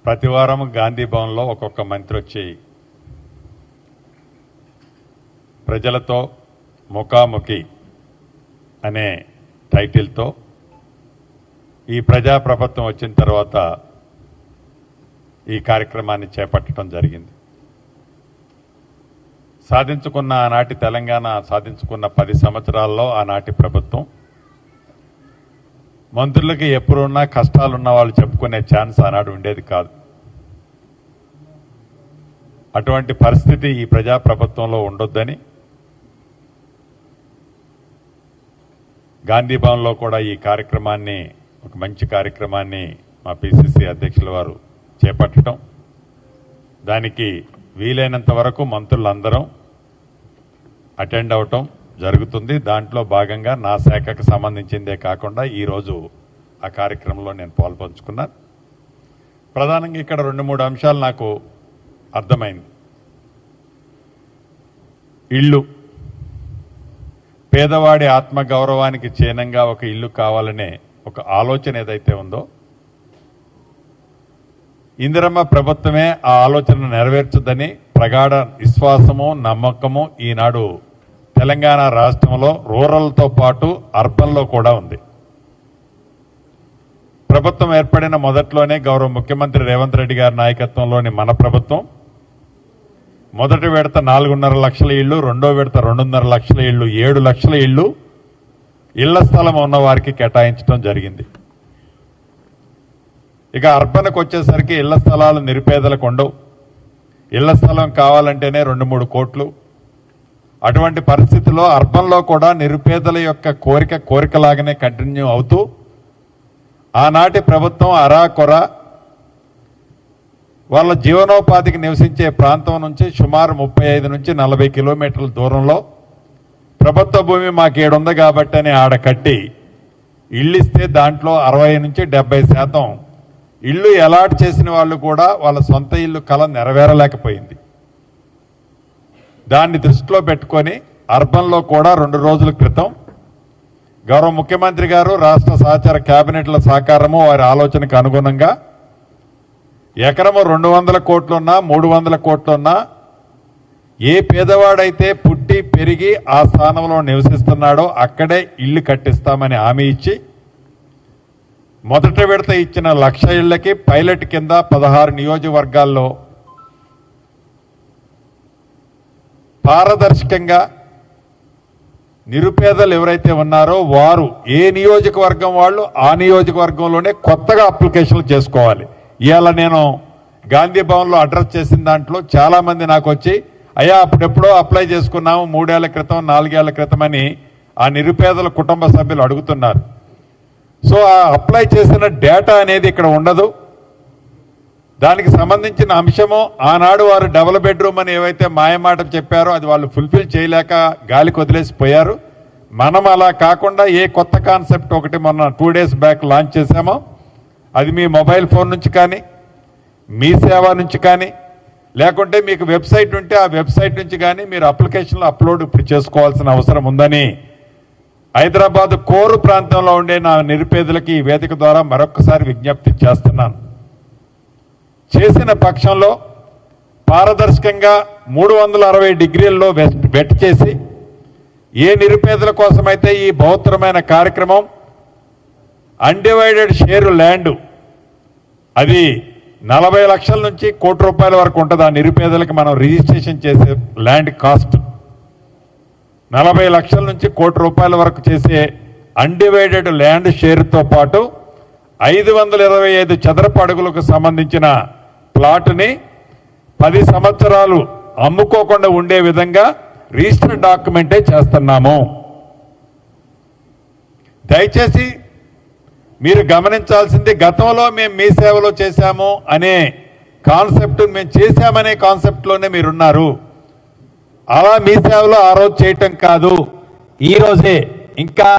ప్రతి వారం గాంధీ భవన్లో ఒక్కొక్క మంత్రి వచ్చి ప్రజలతో ముఖాముఖి అనే టైటిల్తో ఈ ప్రజాప్రభుత్వం వచ్చిన తర్వాత ఈ కార్యక్రమాన్ని చేపట్టడం జరిగింది. సాధించుకున్న ఆనాటి తెలంగాణ సాధించుకున్న 10 సంవత్సరాల్లో ఆనాటి ప్రభుత్వం మంత్రులకి ఎప్పుడున్నా కష్టాలున్న వాళ్ళు చెప్పుకునే ఛాన్స్ ఆనాడు ఉండేది కాదు. అటువంటి పరిస్థితి ఈ ప్రజాప్రభుత్వంలో ఉండొద్దని గాంధీ భవన్లో కూడా ఈ కార్యక్రమాన్ని ఒక మంచి కార్యక్రమాన్ని మా పిసిసి అధ్యక్షుల వారు చేపట్టడం, దానికి వీలైనంత వరకు మంత్రులందరం అటెండ్ అవటం జరుగుతుంది. దాంట్లో భాగంగా నా శాఖకు సంబంధించిందే కాకుండా ఈరోజు ఆ కార్యక్రమంలో నేను పాల్పంచుకున్నాను. ప్రధానంగా ఇక్కడ 2-3 అంశాలు నాకు అర్థమైంది. ఇల్లు, పేదవాడి ఆత్మగౌరవానికి చిహ్నంగా ఒక ఇల్లు కావాలనే ఒక ఆలోచన ఏదైతే ఉందో, ఇందిరమ్మ ప్రభుత్వమే ఆ ఆలోచన నెరవేర్చుదని ప్రగాఢ విశ్వాసము నమ్మకము ఈనాడు తెలంగాణ రాష్ట్రంలో రూరల్తో పాటు అర్బన్లో కూడా ఉంది. ప్రభుత్వం ఏర్పడిన మొదట్లోనే గౌరవ ముఖ్యమంత్రి రేవంత్ రెడ్డి గారి నాయకత్వంలోని మన ప్రభుత్వం మొదటి విడత 4.5 లక్షల ఇళ్లు, రెండో విడత 2.5 లక్షల ఇళ్లు, 7 లక్షల ఇళ్లు ఇళ్ల స్థలం ఉన్న వారికి కేటాయించడం జరిగింది. ఇక అర్బన్కి వచ్చేసరికి ఇళ్ల స్థలాలు నిరుపేదలకు ఉండవు. ఇళ్ల స్థలం కావాలంటేనే 2-3 కోట్లు. అటువంటి పరిస్థితుల్లో అర్బన్లో కూడా నిరుపేదల యొక్క కోరికలాగానే కంటిన్యూ అవుతూ ఆనాటి ప్రభుత్వం అరాకొర వాళ్ళ జీవనోపాధికి నివసించే ప్రాంతం నుంచి సుమారు 35 నుంచి 40 కిలోమీటర్ల దూరంలో ప్రభుత్వ భూమి మాకు ఏడుంది కాబట్టి అని ఆడ కట్టి ఇల్లు ఇస్తే దాంట్లో 60 నుంచి 70% ఇల్లు అలాట్ చేసిన వాళ్ళు కూడా వాళ్ళ సొంత ఇల్లు కల నెరవేరలేకపోయింది. దాన్ని దృష్టిలో పెట్టుకొని అర్బన్లో కూడా 2 రోజుల క్రితం గౌరవ ముఖ్యమంత్రి గారు రాష్ట్ర సహచార కేబినెట్ల సహకారము వారి ఆలోచనకు అనుగుణంగా ఎకరము 200 కోట్లున్నా 300 కోట్లున్నా ఏ పేదవాడైతే పుట్టి పెరిగి ఆ స్థానంలో నివసిస్తున్నాడో అక్కడే ఇల్లు కట్టిస్తామని హామీ ఇచ్చి మొదటి విడత ఇచ్చిన 1,00,000 ఇళ్లకి పైలట్ కింద 16 నియోజకవర్గాల్లో పారదర్శకంగా నిరుపేదలు ఎవరైతే ఉన్నారో వారు ఏ నియోజకవర్గం వాళ్ళు ఆ నియోజకవర్గంలోనే కొత్తగా అప్లికేషన్లు చేసుకోవాలి. ఇవాళ నేను గాంధీ భవన్లో అడ్రస్ చేసిన దాంట్లో చాలామంది నాకు వచ్చి అయ్యా అప్పుడెప్పుడో అప్లై చేసుకున్నాము 3 ఏళ్ల క్రితం 4 ఏళ్ల క్రితం అని ఆ నిరుపేదల కుటుంబ సభ్యులు అడుగుతున్నారు. సో ఆ అప్లై చేసిన డేటా అనేది ఇక్కడ ఉండదు. దానికి సంబంధించిన అంశము ఆనాడు వారు డబుల్ బెడ్రూమ్ అని ఏవైతే మాయమాటలు చెప్పారో అది వాళ్ళు ఫుల్ఫిల్ చేయలేక గాలికి వదిలేసిపోయారు. మనం అలా కాకుండా ఏ కొత్త కాన్సెప్ట్ ఒకటి మొన్న 2 డేస్ బ్యాక్ లాంచ్ చేశామో అది మీ మొబైల్ ఫోన్ నుంచి కానీ మీ సేవ నుంచి కానీ లేకుంటే మీకు వెబ్సైట్ ఉంటే ఆ వెబ్సైట్ నుంచి కానీ మీరు అప్లికేషన్లు అప్లోడ్ ఇప్పుడు చేసుకోవాల్సిన అవసరం ఉందని హైదరాబాద్ కోరు ప్రాంతంలో ఉండే నా నిరుపేదలకి ఈ వేదిక ద్వారా మరొకసారి విజ్ఞప్తి చేస్తున్నాను. చేసిన పక్షంలో పారదర్శకంగా 360 డిగ్రీల్లో వెట్ చేసి ఏ నిరుపేదల కోసమైతే ఈ బహుత్తరమైన కార్యక్రమం అన్డివైడెడ్ షేర్ ల్యాండ్ అది 40 లక్షల నుంచి ₹1 కోటి వరకు ఉంటుంది. ఆ నిరుపేదలకు మనం రిజిస్ట్రేషన్ చేసే ల్యాండ్ కాస్ట్ 40 లక్షల నుంచి ₹1 కోటి వరకు చేసే అన్డివైడెడ్ ల్యాండ్ షేర్తో పాటు 525 చదరపు అడుగులకు సంబంధించిన ప్లాట్ని 10 సంవత్సరాలు అమ్ముకోకుండా ఉండే విధంగా రిజిస్టర్ డాక్యుమెంటే చేస్తున్నాము. దయచేసి మీరు గమనించాల్సింది గతంలో మేము మీ సేవలో చేశాము అనే కాన్సెప్ట్ మేము చేశామనే కాన్సెప్ట్లోనే మీరున్నారు. అలా మీ సేవలో ఆ రోజు చేయటం కాదు. ఈరోజే ఇంకా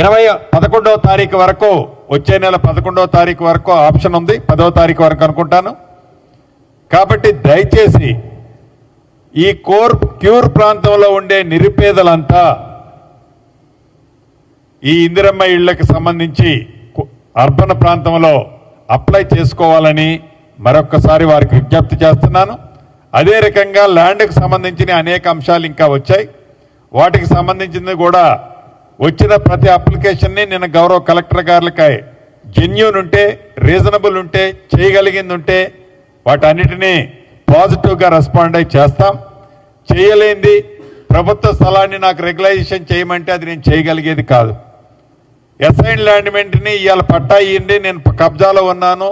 11వ తారీఖు వరకు వచ్చే నెల 11వ తారీఖు వరకు ఆప్షన్ ఉంది. 10వ తారీఖు వరకు అనుకుంటాను. కాబట్టి దయచేసి ఈ క్యూర్ ప్రాంతంలో ఉండే నిరుపేదలంతా ఈ ఇందిరమ్మ ఇళ్లకు సంబంధించి అర్బన్ ప్రాంతంలో అప్లై చేసుకోవాలని మరొక్కసారి వారికి విజ్ఞప్తి చేస్తున్నాను. అదే రకంగా ల్యాండ్కి సంబంధించిన అనేక అంశాలు ఇంకా వచ్చాయి. వాటికి సంబంధించింది కూడా వచ్చిన ప్రతి అప్లికేషన్ని నిన్న గౌరవ కలెక్టర్ గారికి జెన్యూన్ ఉంటే, రీజనబుల్ ఉంటే, చేయగలిగింది ఉంటే వాటన్నిటినీ పాజిటివ్గా రెస్పాండ్ అయి చేస్తాం. చేయలేంది ప్రభుత్వ స్థలాన్ని నాకు రెగ్యులైజేషన్ చేయమంటే అది నేను చేయగలిగేది కాదు. అసైన్ ల్యాండ్మెంట్ని ఇవాళ పట్టా ఇవ్వండి, నేను కబ్జాలో ఉన్నాను,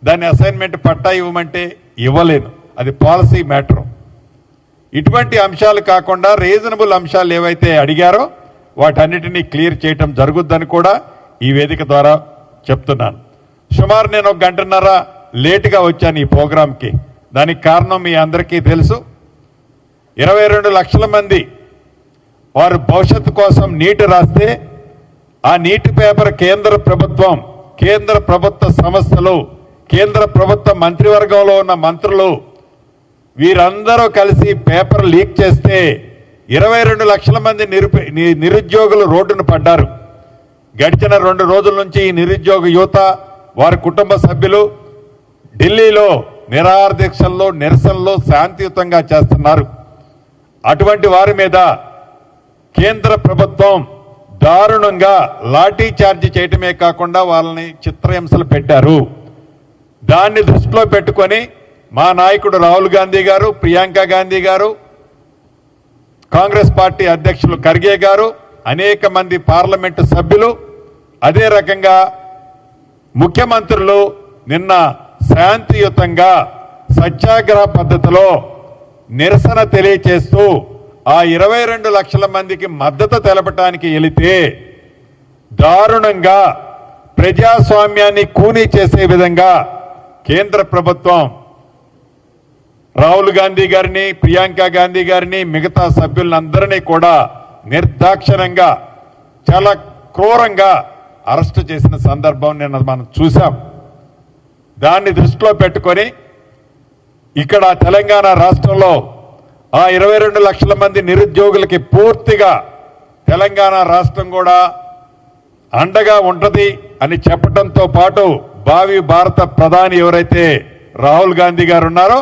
దాన్ని అసైన్మెంట్ పట్టా ఇవ్వమంటే ఇవ్వలేను. అది పాలసీ మ్యాటర్. ఇటువంటి అంశాలు కాకుండా రీజనబుల్ అంశాలు ఏవైతే అడిగారో వాటన్నిటినీ క్లియర్ చేయటం జరుగుద్దని కూడా ఈ వేదిక ద్వారా చెప్తున్నాను. సుమారు నేను 1 గంటన్నర లేటుగా వచ్చాను ఈ ప్రోగ్రాంకి. దానికి కారణం మీ అందరికీ తెలుసు. 22 లక్షల మంది వారు భవిష్యత్తు కోసం నీట్ రాస్తే ఆ నీటి పేపర్ కేంద్ర ప్రభుత్వ సంస్థలు, కేంద్ర ప్రభుత్వ మంత్రివర్గంలో ఉన్న మంత్రులు వీరందరూ కలిసి పేపర్ లీక్ చేస్తే 22 లక్షల మంది నిరుద్యోగులు రోడ్డును పడ్డారు. గడిచిన 2 రోజుల నుంచి ఈ నిరుద్యోగ యువత, వారి కుటుంబ సభ్యులు ఢిల్లీలో నిరాహార దీక్షల్లో, నిరసనలో శాంతియుతంగా చేస్తున్నారు. అటువంటి వారి మీద కేంద్ర ప్రభుత్వం దారుణంగా లాఠీ చార్జ్ చేయటమే కాకుండా వాళ్ళని చిత్రహింసలు పెట్టారు. దాన్ని దృష్టిలో పెట్టుకొని మా నాయకుడు రాహుల్ గాంధీ గారు, ప్రియాంక గాంధీ గారు, కాంగ్రెస్ పార్టీ అధ్యక్షులు ఖర్గే గారు, అనేక మంది పార్లమెంటు సభ్యులు, అదే రకంగా ముఖ్యమంత్రులు నిన్న శాంతియుతంగా సత్యాగ్రహ పద్ధతిలో నిరసన తెలియచేస్తూ ఆ 22 లక్షల మందికి మద్దతు తెలపటానికి వెళితే దారుణంగా ప్రజాస్వామ్యాన్ని కూనీ చేసే విధంగా కేంద్ర ప్రభుత్వం రాహుల్ గాంధీ గారిని, ప్రియాంక గాంధీ గారిని, మిగతా సభ్యులందరినీ కూడా నిర్దాక్షిణ్యంగా చాలా క్రూరంగా అరెస్టు చేసిన సందర్భం నిన్న మనం చూసాం. దాన్ని దృష్టిలో పెట్టుకొని ఇక్కడ తెలంగాణ రాష్ట్రంలో ఆ 22 లక్షల మంది నిరుద్యోగులకి పూర్తిగా తెలంగాణ రాష్ట్రం కూడా అండగా ఉంటుంది అని చెప్పడంతో పాటు భావి భారత ప్రధాని ఎవరైతే రాహుల్ గాంధీ గారు ఉన్నారో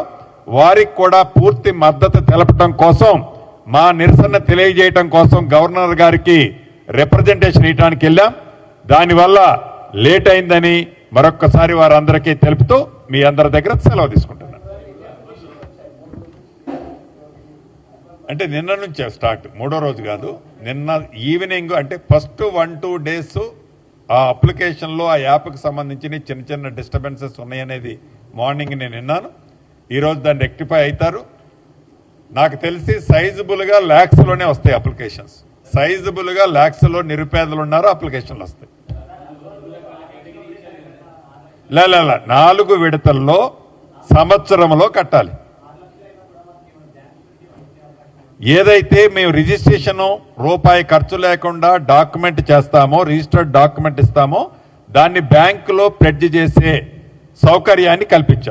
వారికి కూడా పూర్తి మద్దతు తెలపడం కోసం, మా నిరసన తెలియజేయటం కోసం గవర్నర్ గారికి రిప్రజెంటేషన్ ఇవ్వడానికి వెళ్ళాం. దానివల్ల లేట్ అయిందని మరొక్కసారి వారందరికీ తెలుపుతూ మీ అందరి దగ్గర సెలవు తీసుకుంటున్నాను. అంటే నిన్న నుంచే స్టార్ట్, 3వ రోజు కాదు, నిన్న ఈవినింగ్. అంటే ఫస్ట్ 1-2 డేస్ ఆ అప్లికేషన్లో ఆ యాప్కి సంబంధించిన చిన్న చిన్న డిస్టర్బెన్సెస్ ఉన్నాయనేది మార్నింగ్ నేను విన్నాను. ఈరోజు దాన్ని రెక్టిఫై అవుతారు. నాకు తెలిసి సైజబుల్గా ల్యాక్స్లోనే వస్తాయి అప్లికేషన్స్. సైజబుల్గా ల్యాక్స్లో నిరుపేదలు ఉన్నారు, అప్లికేషన్లు వస్తాయి. 4 విడతల్లో సంవత్సరంలో కట్టాలి. ఏదైతే మేము రిజిస్ట్రేషన్ రూపాయి ఖర్చు లేకుండా డాక్యుమెంట్ చేస్తామో, రిజిస్టర్డ్ డాక్యుమెంట్ ఇస్తామో దాన్ని బ్యాంకులో ప్లెడ్జ్ చేసే సౌకర్యాన్ని కల్పించాం.